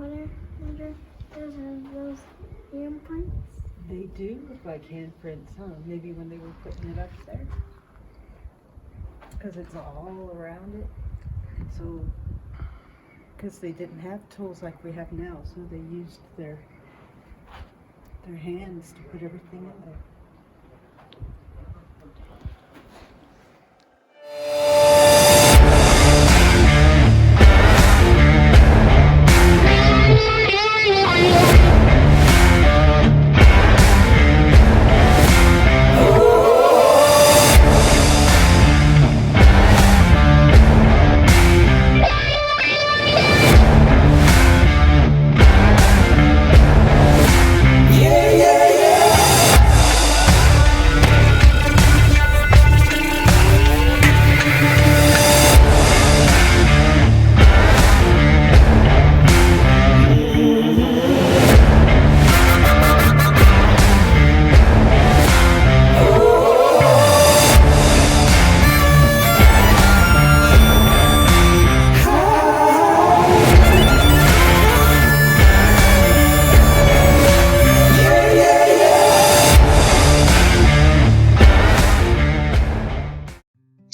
wonder does have those handprints? They do look like handprints, huh? Maybe when they were putting it up there. Because it's all around it. So, because they didn't have tools like we have now, so they used their hands to put everything in there.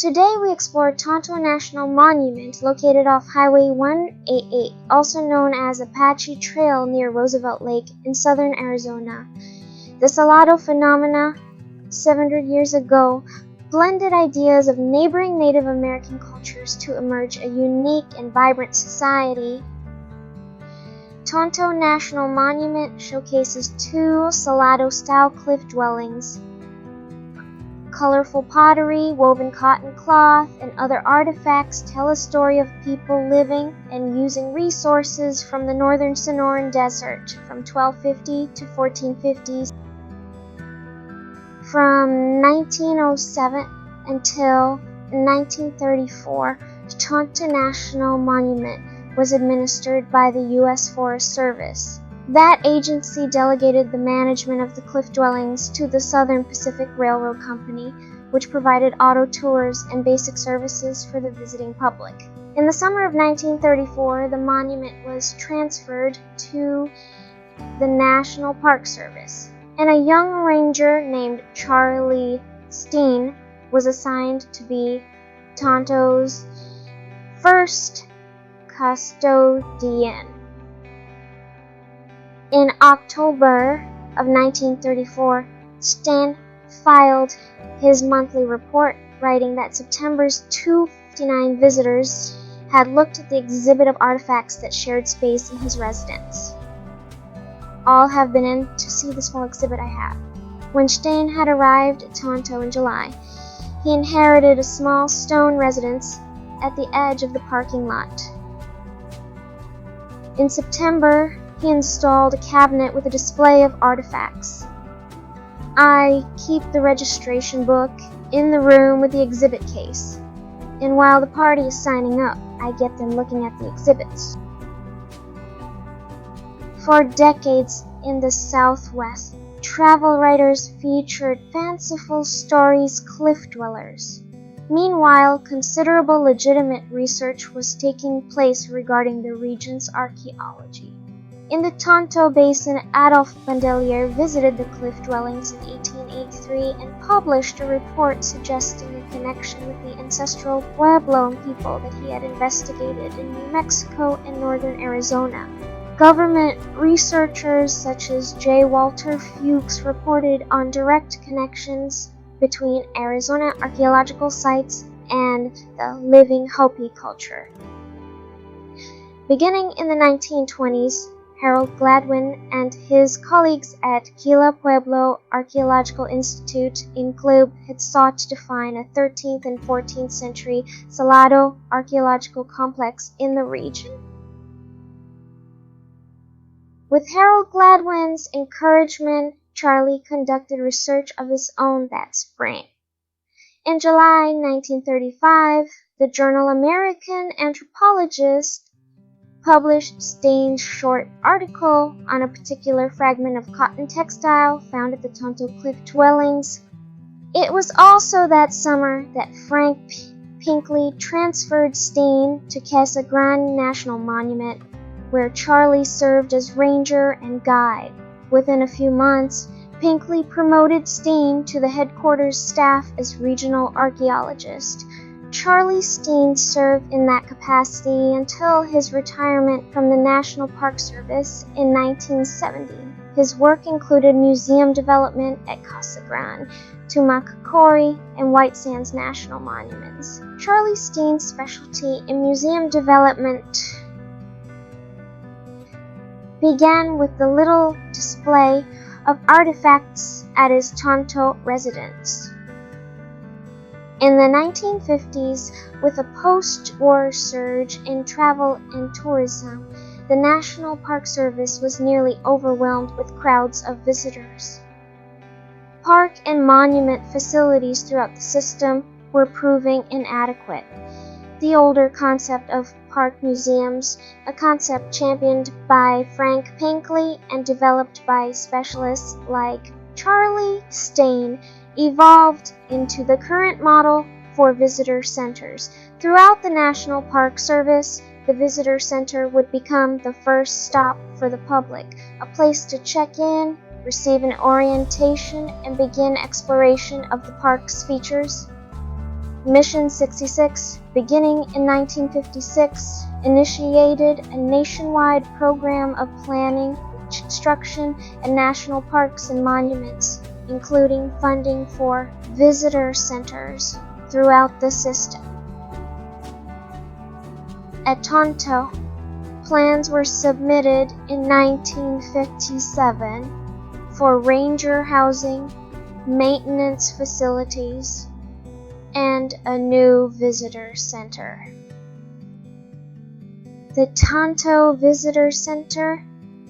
Today we explore Tonto National Monument, located off Highway 188, also known as Apache Trail near Roosevelt Lake in southern Arizona. The Salado phenomena, 700 years ago, blended ideas of neighboring Native American cultures to emerge a unique and vibrant society. Tonto National Monument showcases two Salado-style cliff dwellings. Colorful pottery, woven cotton cloth, and other artifacts tell a story of people living and using resources from the northern Sonoran Desert from 1250 to 1450s. From 1907 until 1934, the Tonto National Monument was administered by the U.S. Forest Service. That agency delegated the management of the cliff dwellings to the Southern Pacific Railroad Company, which provided auto tours and basic services for the visiting public. In the summer of 1934, the monument was transferred to the National Park Service, and a young ranger named Charlie Steen was assigned to be Tonto's first custodian. In October of 1934, Steen filed his monthly report, writing that September's 259 visitors had looked at the exhibit of artifacts that shared space in his residence. All have been in to see the small exhibit I have. When Steen had arrived at Tonto in July, he inherited a small stone residence at the edge of the parking lot. In September, he installed a cabinet with a display of artifacts. I keep the registration book in the room with the exhibit case, and while the party is signing up, I get them looking at the exhibits. For decades in the Southwest, travel writers featured fanciful stories cliff dwellers. Meanwhile, considerable legitimate research was taking place regarding the region's archaeology. In the Tonto Basin, Adolphe Bandelier visited the cliff dwellings in 1883 and published a report suggesting a connection with the ancestral Pueblo people that he had investigated in New Mexico and northern Arizona. Government researchers such as J. Walter Fuchs reported on direct connections between Arizona archaeological sites and the living Hopi culture. Beginning in the 1920s, Harold Gladwin and his colleagues at Gila Pueblo Archaeological Institute in Club had sought to define a 13th and 14th century Salado archaeological complex in the region. With Harold Gladwin's encouragement, Charlie conducted research of his own that spring. In July 1935, the journal American Anthropologist published Steen's short article on a particular fragment of cotton textile found at the Tonto Cliff dwellings. It was also that summer that Frank Pinkley transferred Steen to Casa Grande National Monument. where Charlie served as ranger and guide. Within a few months, Pinkley promoted Steen to the headquarters staff as regional archaeologist. Charlie Steen served in that capacity until his retirement from the National Park Service in 1970. His work included museum development at Casa Grande, Tumakakori, and White Sands National Monuments. Charlie Steen's specialty in museum development began with the little display of artifacts at his Tonto residence. In the 1950s, with a post-war surge in travel and tourism, the National Park Service was nearly overwhelmed with crowds of visitors. Park and monument facilities throughout the system were proving inadequate. The older concept of park museums, a concept championed by Frank Pinkley and developed by specialists like Charlie Steen, evolved into the current model for visitor centers. Throughout the National Park Service, the visitor center would become the first stop for the public, a place to check in, receive an orientation, and begin exploration of the park's features. Mission 66, beginning in 1956, initiated a nationwide program of planning, construction, and national parks and monuments, including funding for visitor centers throughout the system. At Tonto, plans were submitted in 1957 for ranger housing, maintenance facilities, and a new visitor center. The Tonto Visitor Center,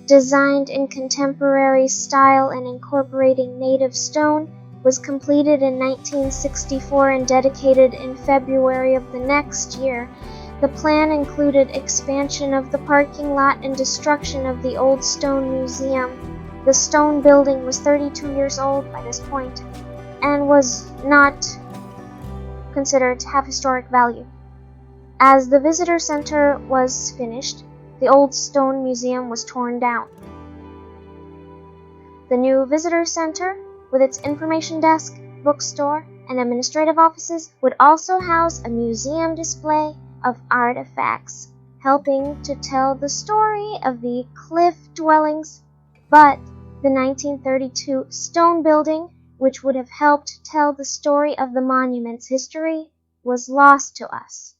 designed in contemporary style and incorporating native stone, was completed in 1964 and dedicated in February of the next year. The plan included expansion of the parking lot and destruction of the old stone museum. The stone building was 32 years old by this point and was not considered to have historic value. As the visitor center was finished, the old stone museum was torn down. The new visitor center, with its information desk, bookstore, and administrative offices, would also house a museum display of artifacts, helping to tell the story of the cliff dwellings, but the 1932 stone building, which would have helped tell the story of the monument's history, was lost to us.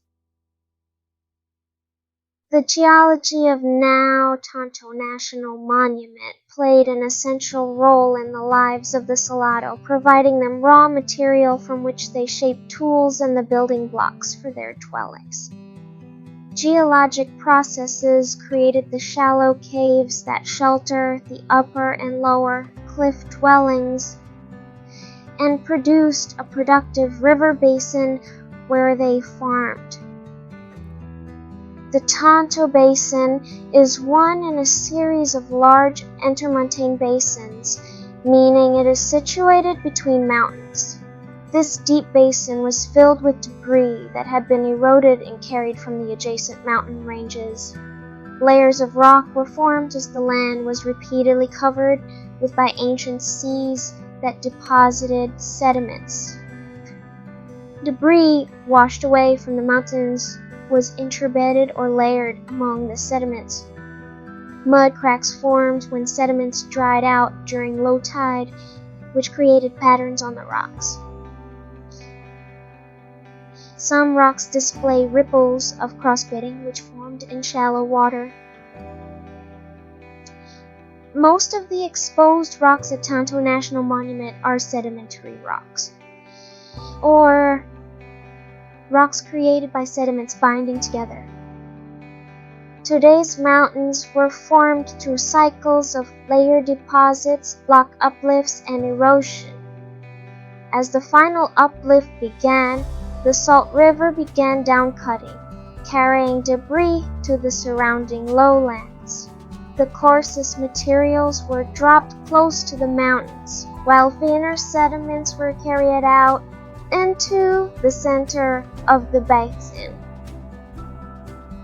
The geology of now Tonto National Monument played an essential role in the lives of the Salado, providing them raw material from which they shaped tools and the building blocks for their dwellings. Geologic processes created the shallow caves that shelter the upper and lower cliff dwellings and produced a productive river basin where they farmed. The Tonto Basin is one in a series of large intermontane basins, meaning it is situated between mountains. This deep basin was filled with debris that had been eroded and carried from the adjacent mountain ranges. Layers of rock were formed as the land was repeatedly covered with by ancient seas that deposited sediments. Debris washed away from the mountains was interbedded or layered among the sediments. Mud cracks formed when sediments dried out during low tide, which created patterns on the rocks. Some rocks display ripples of crossbedding which formed in shallow water. Most of the exposed rocks at Tonto National Monument are sedimentary rocks, or rocks created by sediments binding together. Today's mountains were formed through cycles of layer deposits, block uplifts, and erosion. As the final uplift began, the Salt River began downcutting, carrying debris to the surrounding lowlands. The coarsest materials were dropped close to the mountains, while finer sediments were carried out into the center of the basin.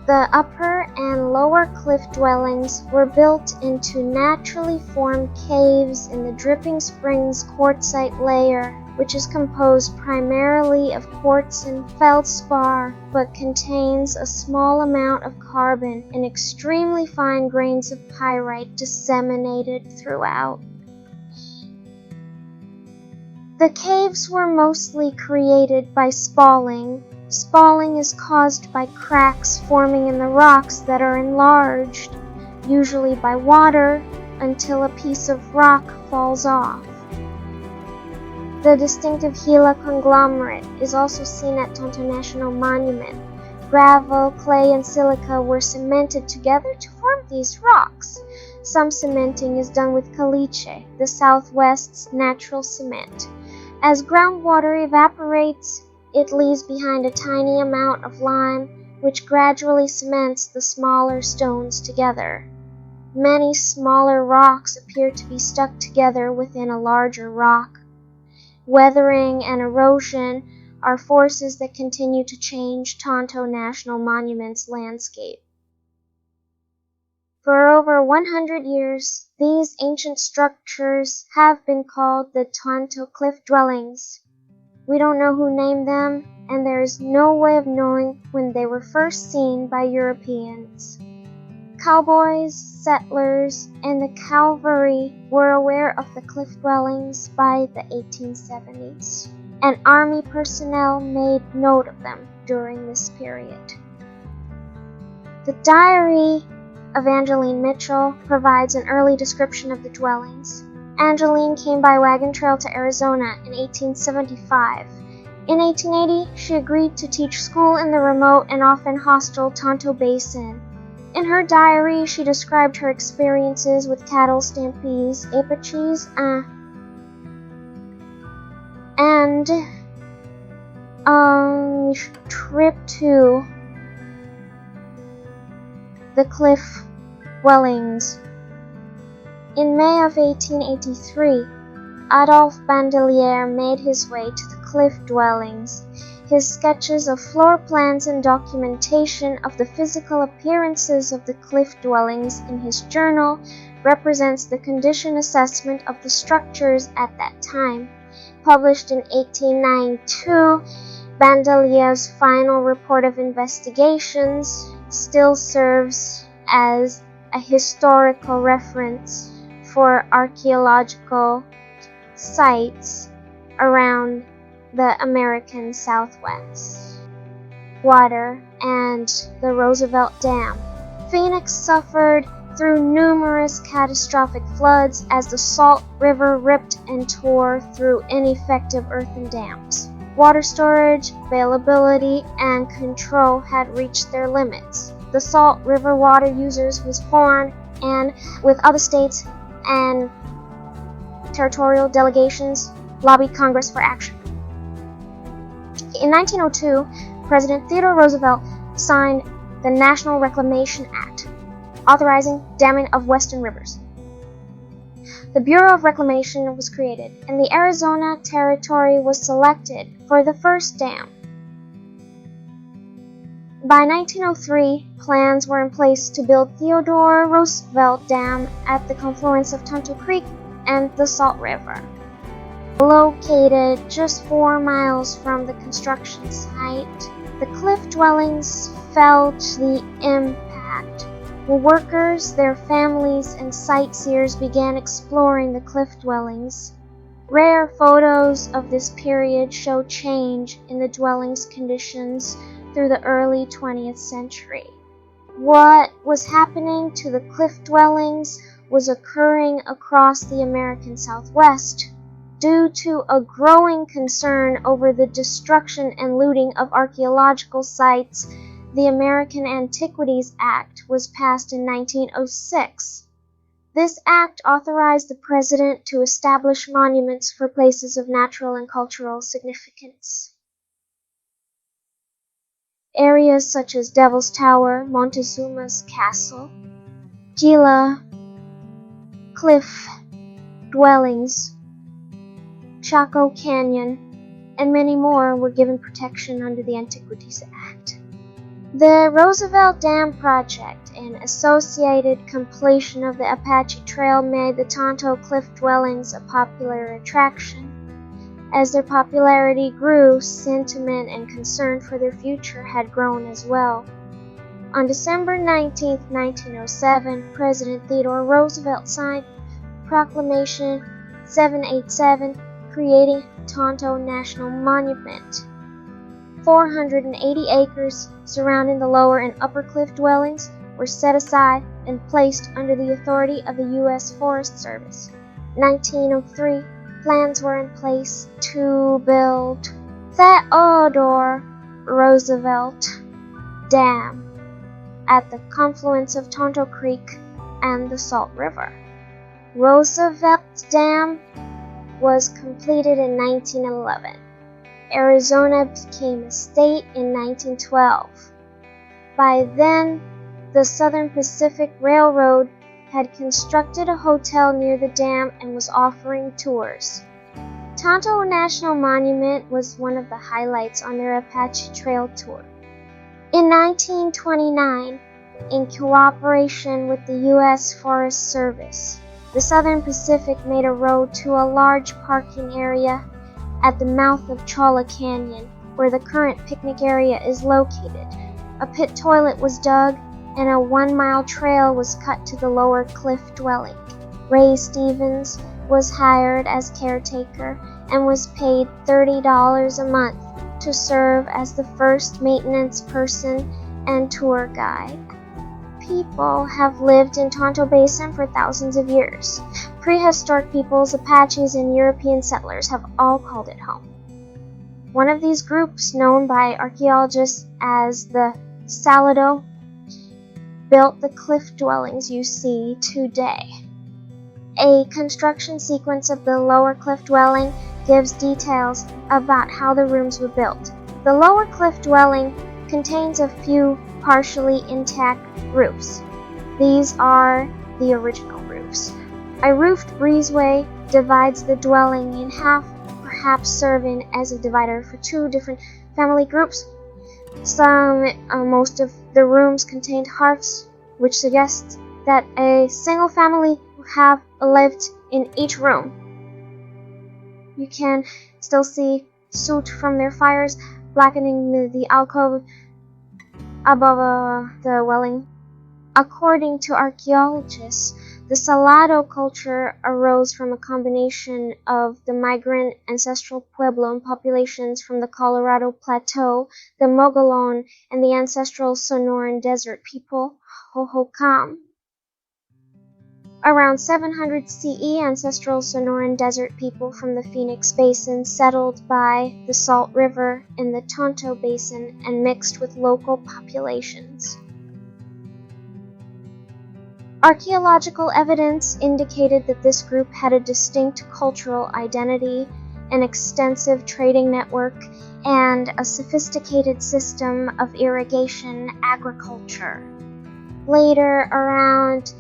The upper and lower cliff dwellings were built into naturally formed caves in the Dripping Springs quartzite layer, which is composed primarily of quartz and feldspar, but contains a small amount of carbon and extremely fine grains of pyrite disseminated throughout. The caves were mostly created by spalling. Spalling is caused by cracks forming in the rocks that are enlarged, usually by water, until a piece of rock falls off. The distinctive Gila conglomerate is also seen at Tonto National Monument. Gravel, clay, and silica were cemented together to form these rocks. Some cementing is done with caliche, the Southwest's natural cement. As groundwater evaporates, it leaves behind a tiny amount of lime, which gradually cements the smaller stones together. Many smaller rocks appear to be stuck together within a larger rock. Weathering and erosion are forces that continue to change Tonto National Monument's landscape. For over 100 years, these ancient structures have been called the Tonto Cliff Dwellings. We don't know who named them, and there is no way of knowing when they were first seen by Europeans. Cowboys, settlers, and the cavalry were aware of the cliff dwellings by the 1870s, and Army personnel made note of them during this period. The diary of Angeline Mitchell provides an early description of the dwellings. Angeline came by wagon trail to Arizona in 1875. In 1880, she agreed to teach school in the remote and often hostile Tonto Basin. In her diary, she described her experiences with cattle stampedes, apaches, and a trip to the cliff dwellings. In May of 1883, Adolphe Bandelier made his way to the cliff dwellings. His sketches of floor plans and documentation of the physical appearances of the cliff dwellings in his journal represents the condition assessment of the structures at that time. Published in 1892, Bandelier's final report of investigations still serves as a historical reference for archaeological sites around the American Southwest. Water and the Roosevelt Dam. Phoenix suffered through numerous catastrophic floods as the Salt River ripped and tore through ineffective earthen dams. Water storage, availability, and control had reached their limits. The Salt River Water Users was formed, and with other states and territorial delegations lobbied Congress for action. In 1902, President Theodore Roosevelt signed the National Reclamation Act, authorizing damming of western rivers. The Bureau of Reclamation was created, and the Arizona Territory was selected for the first dam. By 1903, plans were in place to build Theodore Roosevelt Dam at the confluence of Tonto Creek and the Salt River. Located just 4 miles from the construction site, the cliff dwellings felt the impact. The workers, their families, and sightseers began exploring the cliff dwellings. Rare photos of this period show change in the dwellings' conditions through the early 20th century. What was happening to the cliff dwellings was occurring across the American Southwest. Due to a growing concern over the destruction and looting of archaeological sites, the American Antiquities Act was passed in 1906. This act authorized the president to establish monuments for places of natural and cultural significance. Areas such as Devil's Tower, Montezuma's Castle, Gila, Cliff Dwellings, Chaco Canyon, and many more were given protection under the Antiquities Act. The Roosevelt Dam project and associated completion of the Apache Trail made the Tonto cliff dwellings a popular attraction. As their popularity grew, sentiment and concern for their future had grown as well. On December 19, 1907, President Theodore Roosevelt signed Proclamation 787 creating Tonto National Monument. 480 acres surrounding the lower and upper cliff dwellings were set aside and placed under the authority of the U.S. Forest Service. 1903, plans were in place to build Theodore Roosevelt Dam at the confluence of Tonto Creek and the Salt River. Roosevelt Dam was completed in 1911. Arizona became a state in 1912. By then, the Southern Pacific Railroad had constructed a hotel near the dam and was offering tours. Tonto National Monument was one of the highlights on their Apache Trail tour. In 1929, in cooperation with the U.S. Forest Service, the Southern Pacific made a road to a large parking area at the mouth of Cholla Canyon, where the current picnic area is located. A pit toilet was dug, and a 1-mile trail was cut to the lower cliff dwelling. Ray Stevens was hired as caretaker and was paid $30 a month to serve as the first maintenance person and tour guide. People have lived in Tonto Basin for thousands of years. Prehistoric peoples, Apaches, and European settlers have all called it home. One of these groups, known by archaeologists as the Salado, built the cliff dwellings you see today. A construction sequence of the lower cliff dwelling gives details about how the rooms were built. The lower cliff dwelling contains a few partially intact roofs. These are the original roofs. A roofed breezeway divides the dwelling in half, perhaps serving as a divider for two different family groups. Most of the rooms contained hearths, which suggests that a single family would have lived in each room. You can still see soot from their fires blackening the alcove above the dwelling. According to archaeologists, the Salado culture arose from a combination of the migrant ancestral Puebloan populations from the Colorado Plateau, the Mogollon, and the ancestral Sonoran Desert people, Hohokam. Around 700 CE, ancestral Sonoran Desert people from the Phoenix Basin settled by the Salt River in the Tonto Basin and mixed with local populations. Archaeological evidence indicated that this group had a distinct cultural identity, an extensive trading network, and a sophisticated system of irrigation agriculture. Later, around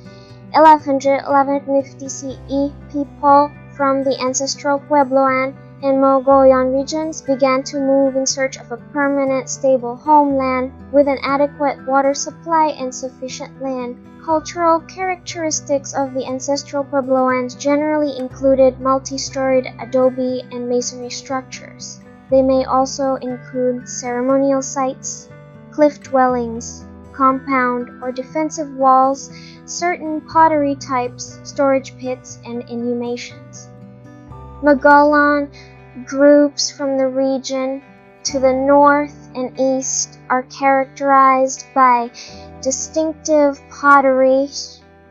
1150 CE, people from the ancestral Puebloan and Mogollon regions began to move in search of a permanent, stable homeland with an adequate water supply and sufficient land. Cultural characteristics of the ancestral Puebloans generally included multi-storied adobe and masonry structures. They may also include ceremonial sites, cliff dwellings, compound or defensive walls, certain pottery types, storage pits, and inhumations. Mogollon groups from the region to the north and east are characterized by distinctive pottery,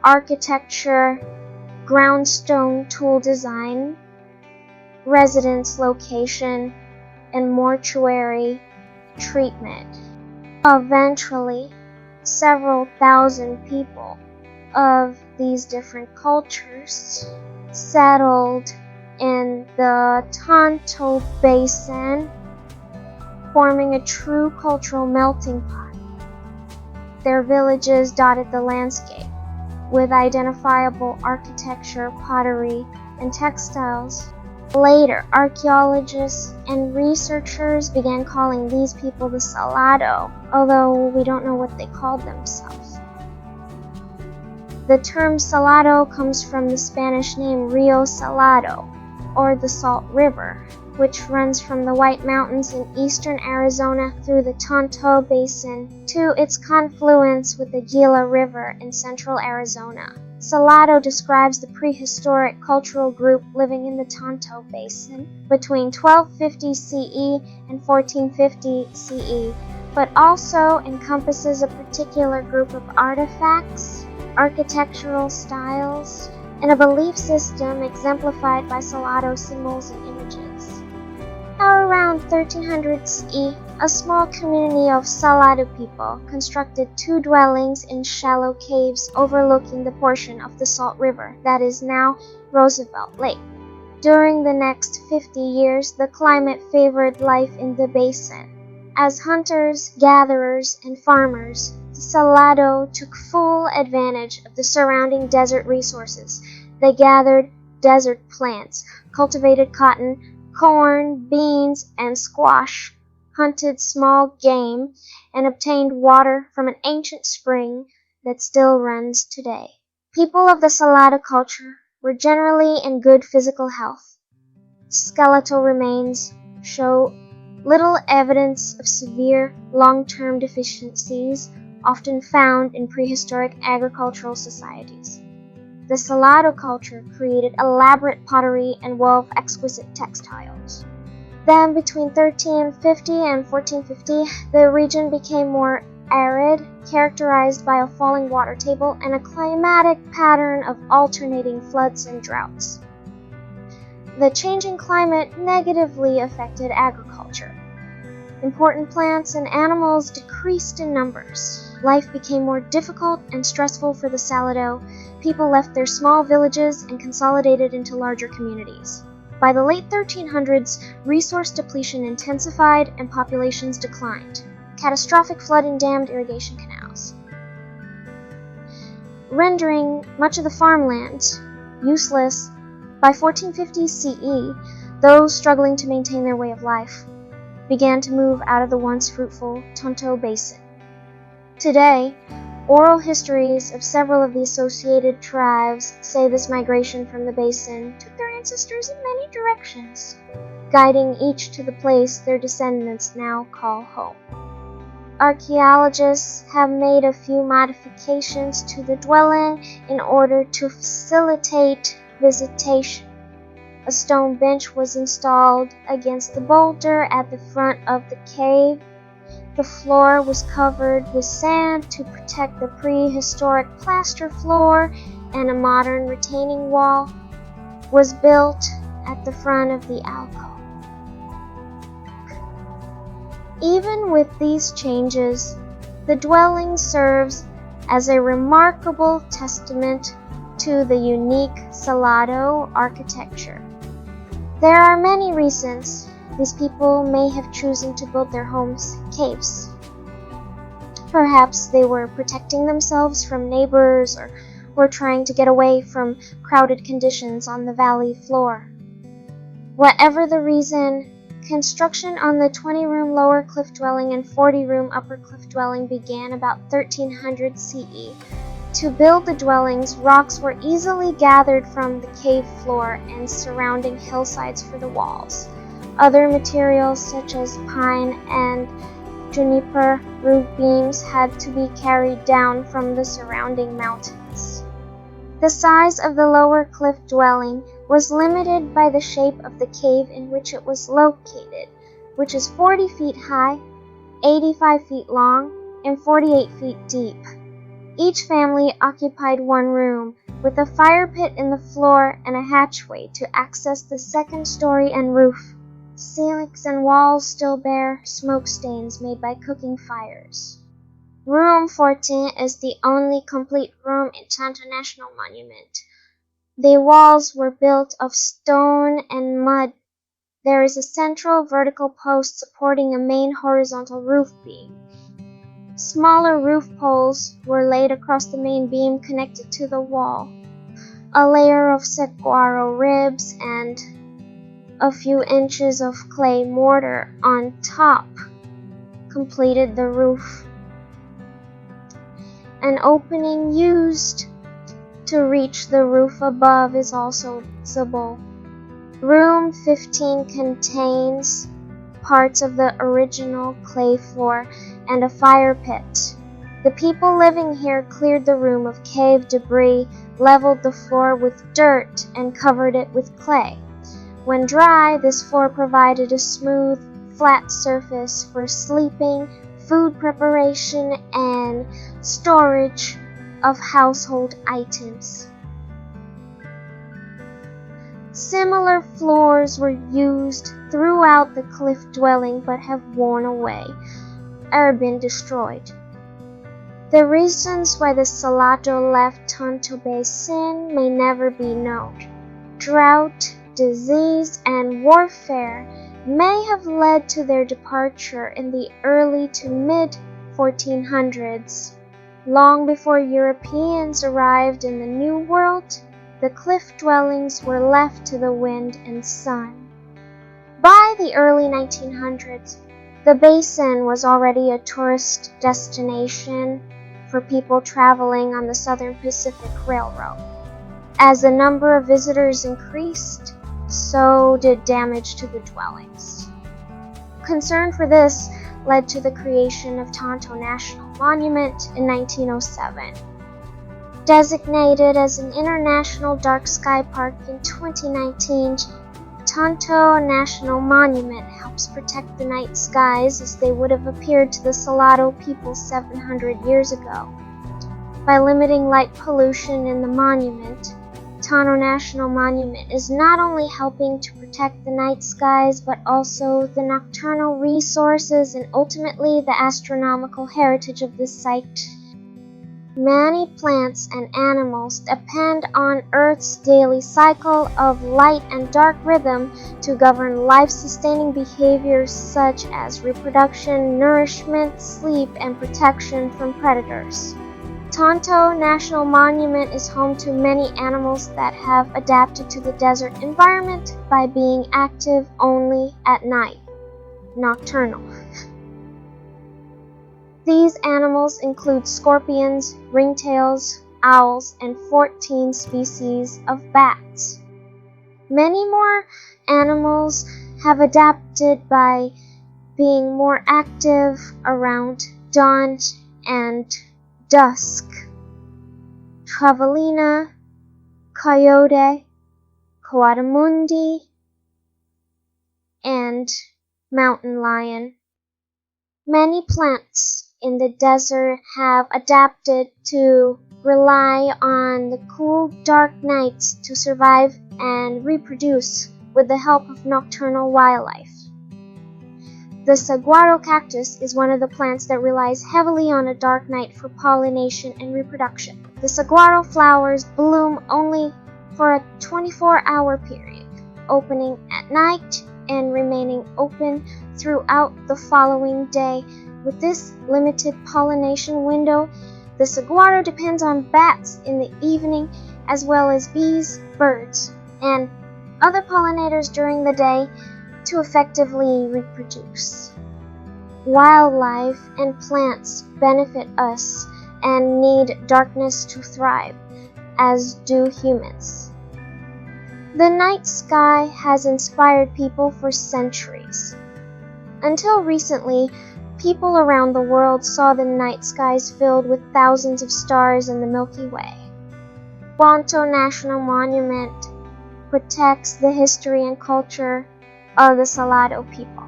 architecture, groundstone tool design, residence location, and mortuary treatment. Eventually, several thousand people of these different cultures settled in the Tonto Basin, forming a true cultural melting pot. Their villages dotted the landscape, with identifiable architecture, pottery, and textiles. Later, archaeologists and researchers began calling these people the Salado, although we don't know what they called themselves. The term Salado comes from the Spanish name Rio Salado, or the Salt River, which runs from the White Mountains in eastern Arizona through the Tonto Basin to its confluence with the Gila River in central Arizona. Salado describes the prehistoric cultural group living in the Tonto Basin between 1250 CE and 1450 CE, but also encompasses a particular group of artifacts, architectural styles, and a belief system exemplified by Salado symbols and images. Around 1300 CE, a small community of Salado people constructed 2 dwellings in shallow caves overlooking the portion of the Salt River that is now Roosevelt Lake. During the next 50 years, the climate favored life in the basin. As hunters, gatherers, and farmers, the Salado took full advantage of the surrounding desert resources. They gathered desert plants, cultivated cotton, corn, beans, and squash, hunted small game, and obtained water from an ancient spring that still runs today. People of the Salado culture were generally in good physical health. Skeletal remains show little evidence of severe long-term deficiencies often found in prehistoric agricultural societies. The Salado culture created elaborate pottery and wove exquisite textiles. Then, between 1350 and 1450, the region became more arid, characterized by a falling water table and a climatic pattern of alternating floods and droughts. The changing climate negatively affected agriculture. Important plants and animals decreased in numbers. Life became more difficult and stressful for the Salado. People left their small villages and consolidated into larger communities. By the late 1300s, resource depletion intensified and populations declined. Catastrophic flooding dammed irrigation canals, rendering much of the farmland useless. By 1450 CE, those struggling to maintain their way of life began to move out of the once fruitful Tonto Basin. Today, oral histories of several of the associated tribes say this migration from the basin took their ancestors in many directions, guiding each to the place their descendants now call home. Archaeologists have made a few modifications to the dwelling in order to facilitate visitation. A stone bench was installed against the boulder at the front of the cave. The floor was covered with sand to protect the prehistoric plaster floor, and a modern retaining wall was built at the front of the alcove. Even with these changes, the dwelling serves as a remarkable testament to the unique Salado architecture. There are many reasons these people may have chosen to build their homes caves. Perhaps they were protecting themselves from neighbors or were trying to get away from crowded conditions on the valley floor. Whatever the reason, construction on the 20-room lower cliff dwelling and 40-room upper cliff dwelling began about 1300 CE. To build the dwellings, rocks were easily gathered from the cave floor and surrounding hillsides for the walls. Other materials such as pine and juniper roof beams had to be carried down from the surrounding mountains. The size of the lower cliff dwelling was limited by the shape of the cave in which it was located, which is 40 feet high, 85 feet long, and 48 feet deep. Each family occupied one room, with a fire pit in the floor and a hatchway to access the second story and roof. Ceilings and walls still bear smoke stains made by cooking fires. Room 14 is the only complete room in Tonto National Monument. The walls were built of stone and mud. There is a central vertical post supporting a main horizontal roof beam. Smaller roof poles were laid across the main beam connected to the wall. A layer of saguaro ribs and A few inches of clay mortar on top completed the roof. An opening used to reach the roof above is also visible. Room 15 contains parts of the original clay floor and a fire pit. The people living here cleared the room of cave debris, leveled the floor with dirt, and covered it with clay. When dry, this floor provided a smooth, flat surface for sleeping, food preparation, and storage of household items. Similar floors were used throughout the cliff dwelling but have worn away or been destroyed. The reasons why the Salado left Tonto Basin may never be known. Drought, disease, and warfare may have led to their departure in the early to mid-1400s. Long before Europeans arrived in the New World, the cliff dwellings were left to the wind and sun. By the early 1900s, the basin was already a tourist destination for people traveling on the Southern Pacific Railroad. As the number of visitors increased, so did damage to the dwellings. Concern for this led to the creation of Tonto National Monument in 1907. Designated as an international dark sky park in 2019, Tonto National Monument helps protect the night skies as they would have appeared to the Salado people 700 years ago. By limiting light pollution in the monument, Tonto National Monument is not only helping to protect the night skies but also the nocturnal resources and ultimately the astronomical heritage of this site. Many plants and animals depend on Earth's daily cycle of light and dark rhythm to govern life-sustaining behaviors such as reproduction, nourishment, sleep, and protection from predators. Tonto National Monument is home to many animals that have adapted to the desert environment by being active only at night, nocturnal. These animals include scorpions, ringtails, owls, and 14 species of bats. Many more animals have adapted by being more active around dawn and dusk. Travalina, coyote, coatimundi, and mountain lion. Many plants in the desert have adapted to rely on the cool, dark nights to survive and reproduce with the help of nocturnal wildlife. The saguaro cactus is one of the plants that relies heavily on a dark night for pollination and reproduction. The saguaro flowers bloom only for a 24-hour period, opening at night and remaining open throughout the following day. With this limited pollination window, the saguaro depends on bats in the evening as well as bees, birds, and other pollinators during the day to effectively reproduce. Wildlife and plants benefit us and need darkness to thrive, as do humans. The night sky has inspired people for centuries. Until recently, people around the world saw the night skies filled with thousands of stars in the Milky Way. Tonto National Monument protects the history and culture of the Salado people.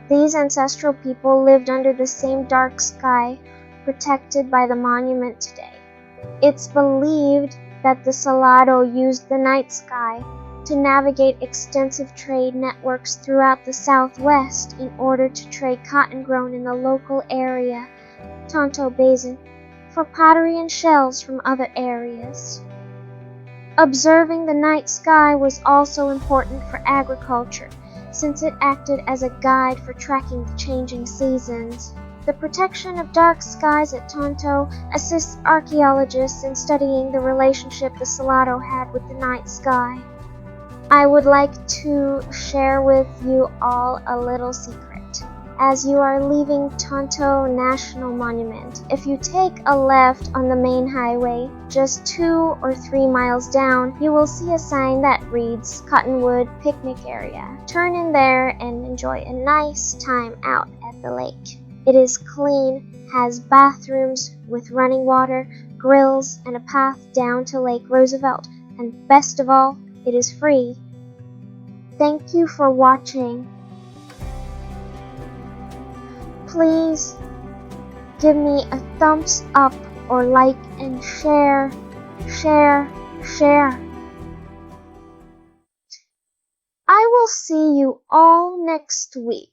These ancestral people lived under the same dark sky protected by the monument today. It's believed that the Salado used the night sky to navigate extensive trade networks throughout the Southwest in order to trade cotton grown in the local area, Tonto Basin, for pottery and shells from other areas. Observing the night sky was also important for agriculture, since it acted as a guide for tracking the changing seasons. The protection of dark skies at Tonto assists archaeologists in studying the relationship the Salado had with the night sky. I would like to share with you all a little secret. As you are leaving Tonto National Monument, if you take a left on the main highway, just 2 or 3 miles down, you will see a sign that reads Cottonwood Picnic Area. Turn in there and enjoy a nice time out at the lake. It is clean, has bathrooms with running water, grills, and a path down to Lake Roosevelt, and best of all, it is free. Thank you for watching. Please give me a thumbs up or like and share. I will see you all next week.